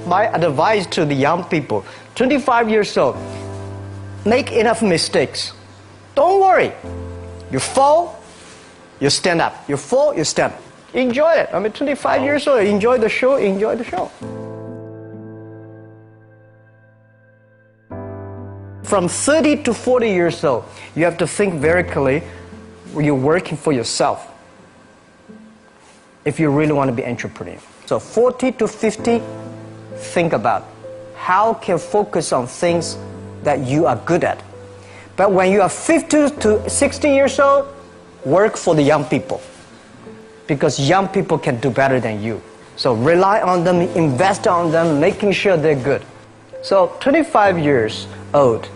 my advice to the young people, 25 years old, make enough mistakes. Don't worry. You fall, you stand up. You fall, you stand up. Enjoy it. I mean, 25 years old, enjoy the show, enjoy the show. From 30 to 40 years old, you have to think very clearly, you're working for yourself if you really want to be an entrepreneur. So 40 to 50, think about how can focus on things that you are good at. But when you are 50 to 60 years old, work for the young people, because young people can do better than you. So rely on them, invest on them, making sure they're good. So 25 years old,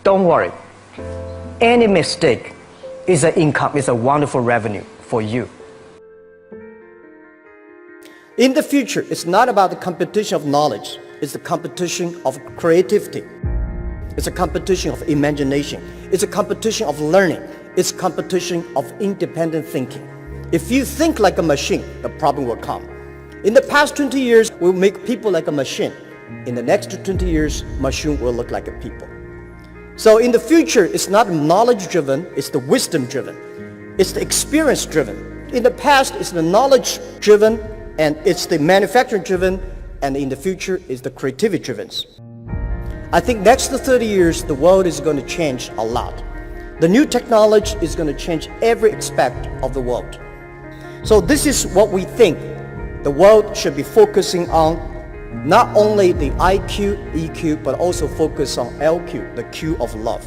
don't worry. Any mistake is an income, is a wonderful revenue for you. In the future, it's not about the competition of knowledge. It's the competition of creativity. It's a competition of imagination. It's a competition of learning. It's a competition of independent thinking. If you think like a machine, the problem will come. In the past 20 years, we'll make people like a machine. In the next 20 years, machine will look like a people. So in the future, it's not knowledge-driven, it's the wisdom-driven. It's the experience-driven. In the past, it's the knowledge-driven, and it's the manufacturing-driven, and in the future, it's the creativity-driven. I think next 30 years, the world is going to change a lot. The new technology is going to change every aspect of the world. So this is what we think the world should be focusing on, not only the IQ, EQ, but also focus on LQ, the Q of love.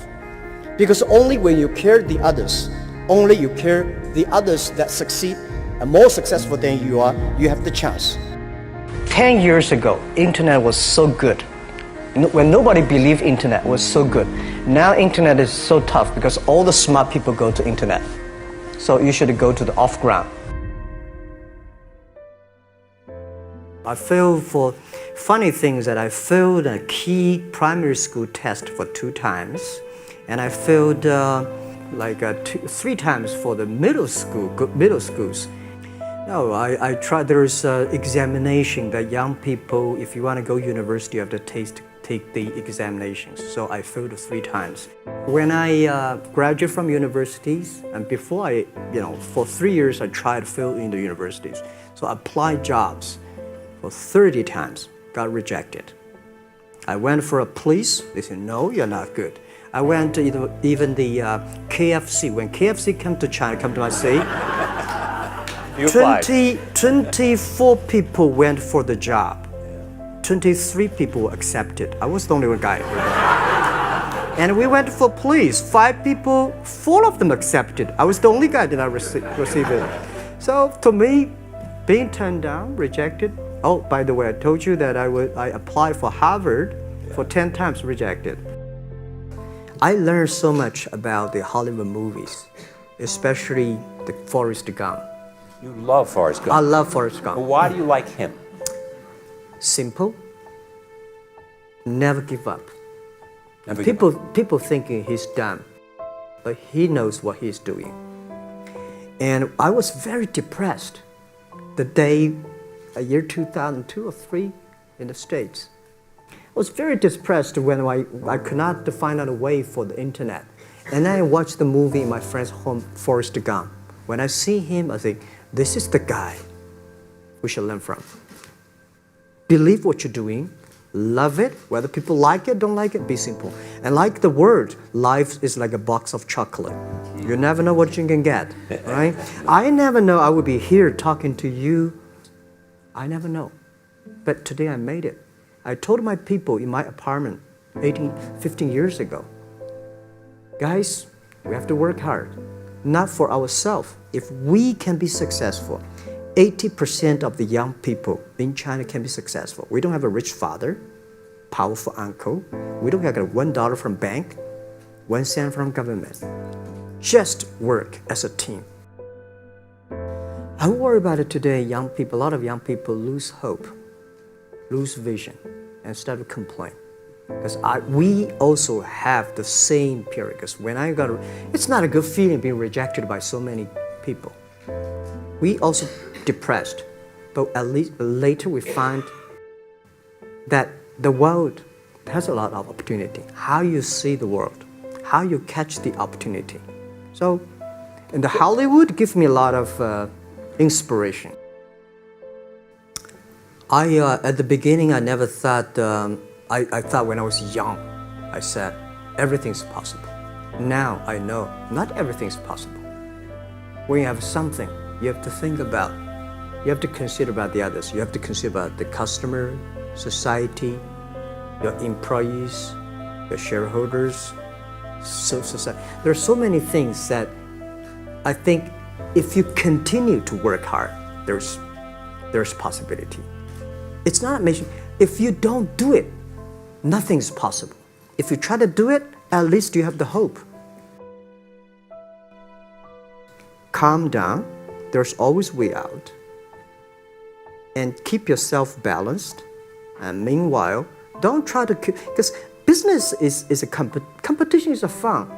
Because only when you care the others, only you care the others that succeed and more successful than you are, you have the chance. 10 years ago, internet was so good. When nobody believed internet was so good. Now internet is so tough because all the smart people go to internet. So you should go to the off-ground. I failed for funny things that I failed a key primary school test for 2 times. And I failed 3 times for the middle schools. No, I tried, there's an examination that young people, if you want to go to university, you have to take the examinations. So I failed 3 times. When I graduated from universities, and before for 3 years I tried to fill in the universities. So I applied jobs for 30 times, got rejected. I went for a police, they said, no, you're not good. I went to even the KFC, when KFC came to China, come to my city, 24 people went for the job. 23 people were accepted. I was the only one guy. And we went for police. 5 people, 4 of them accepted. I was the only guy that I received it. So to me, being turned down, rejected. Oh, by the way, I told you that I applied for Harvard for 10 times, rejected. I learned so much about the Hollywood movies, especially the Forrest Gump. You love Forrest Gump. I love Forrest Gump. Well, why do you like him? Simple. Never give up. Never give up. People thinking he's dumb, but he knows what he's doing. And I was very depressed the day, year 2002 or 3 in the States. I was very depressed when I could not find out a way for the internet. And I watched the movie in my friend's home, Forrest Gump. When I see him, I think, this is the guy we should learn from. Believe what you're doing, love it, whether people like it, don't like it, be simple. And like the word, life is like a box of chocolate. You never know what you can get, right? I never know I would be here talking to you. I never know. But today I made it. I told my people in my apartment 15 years ago, guys, we have to work hard, not for ourselves. If we can be successful, 80% of the young people in China can be successful. We don't have a rich father, powerful uncle. We don't have $1 from bank, 1 cent from government. Just work as a team. I worry about it today. Young people, a lot of young people lose hope, lose vision, and start to complain. Because we also have the same period. Because when it's not a good feeling being rejected by so many people. We also depressed, but at least later we find that the world has a lot of opportunity. How you see the world, how you catch the opportunity. So, in the Hollywood gives me a lot of inspiration. At the beginning, I never thought, I thought when I was young, I said, everything's possible. Now I know not everything's possible. When you have something, you have to think about, you have to consider about the others. You have to consider about the customer, society, your employees, your shareholders, society. There are so many things that I think if you continue to work hard, there's possibility. It's not amazing. If you don't do it, nothing's possible. If you try to do it, at least you have the hope. Calm down. There's always way out. And keep yourself balanced. And meanwhile, don't try to keep, because business is a competition is a fun.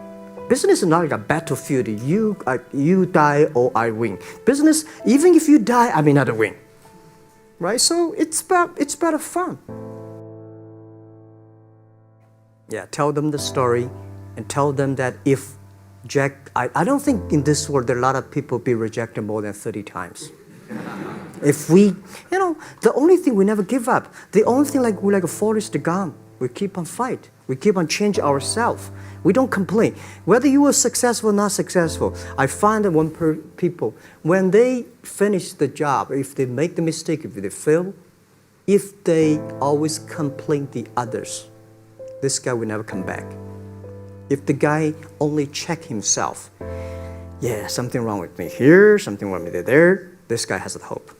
Business is not like a battlefield. You die or I win. Business, even if you die, I may not win. Right? So it's about fun. Yeah, tell them the story and tell them that if Jack, I don't think in this world there are a lot of people be rejected more than 30 times. If we, the only thing we never give up, the only thing we're like a Forrest Gump, we keep on fight. We keep on changing ourselves. We don't complain. Whether you were successful or not successful, I find that people, when they finish the job, if they make the mistake, if they fail, if they always complain the others, this guy will never come back. If the guy only check himself, yeah, something wrong with me here, something wrong with me there, this guy has the hope.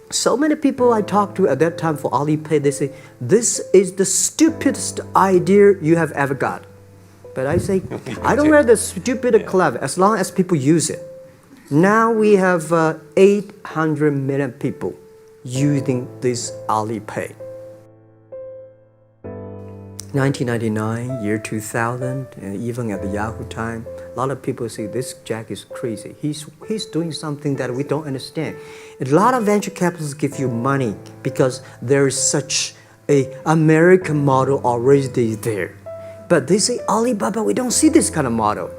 So many people I talked to at that time for Alipay, they say, this is the stupidest idea you have ever got. But I say, I don't wear the stupid club as long as people use it. Now we have 800 million people using this Alipay. 1999, year 2000, and even at the Yahoo time, a lot of people say this Jack is crazy. He's doing something that we don't understand. A lot of venture capitalists give you money because there is such an American model already there. But they say, Alibaba, we don't see this kind of model,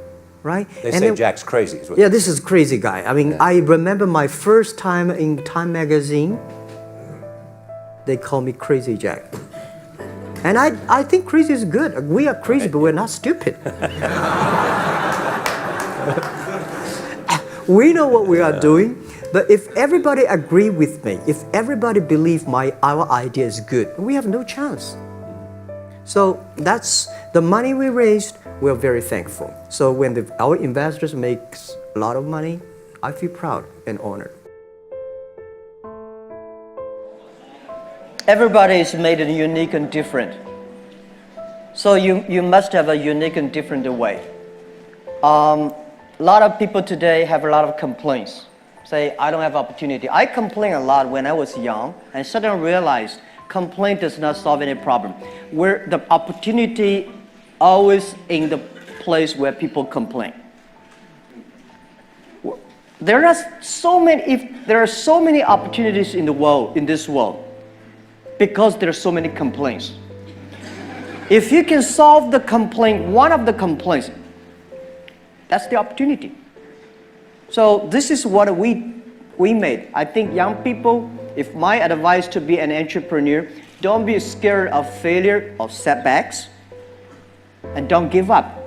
right? They say Jack's crazy. Yeah, this is crazy guy. I mean, I remember my first time in Time magazine, they call me Crazy Jack. And I think crazy is good. We are crazy, but we're not stupid. We know what we are doing, but if everybody agree with me, if everybody believe our idea is good, we have no chance. So that's the money we raised. We're very thankful. So when our investors make a lot of money, I feel proud and honored. Everybody is made unique and different. So you must have a unique and different way. A lot of people today have a lot of complaints. Say, I don't have opportunity. I complained a lot when I was young and suddenly realized complaint does not solve any problem. Where the opportunity always in the place where people complain. There are so many opportunities in the world, in this world, because there are so many complaints. If you can solve the complaint, one of the complaints, that's the opportunity. So this is what we made. I think young people, if my advice to be an entrepreneur, don't be scared of failure or setbacks, and don't give up.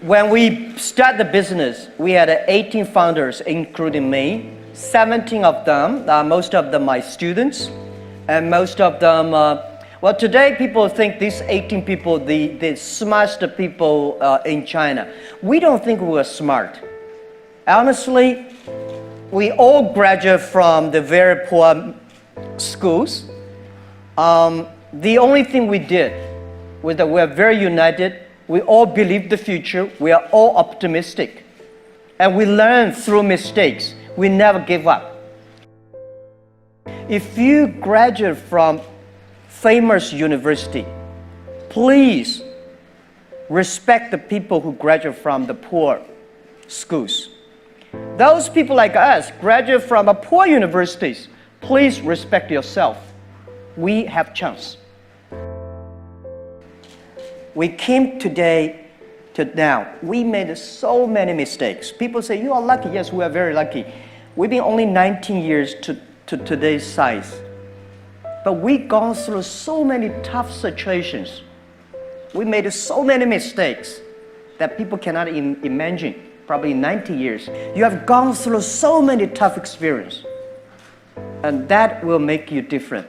When we start the business, we had 18 founders, including me. 17 of them, most of them my students, and most of them, well, today people think these 18 people, the smartest people in China. We don't think we're smart. Honestly, we all graduate from the very poor schools. The only thing we did was that we're very united. We all believe the future. We are all optimistic. And we learn through mistakes. We never give up. If you graduate from famous university, please respect the people who graduate from the poor schools. Those people like us graduate from poor universities. Please respect yourself. We have chance. We came today to now. We made so many mistakes. People say, you are lucky. Yes, we are very lucky. We've been only 19 years to today's size. But we've gone through so many tough situations. We made so many mistakes that people cannot imagine. Probably 90 years. You have gone through so many tough experiences. And that will make you different.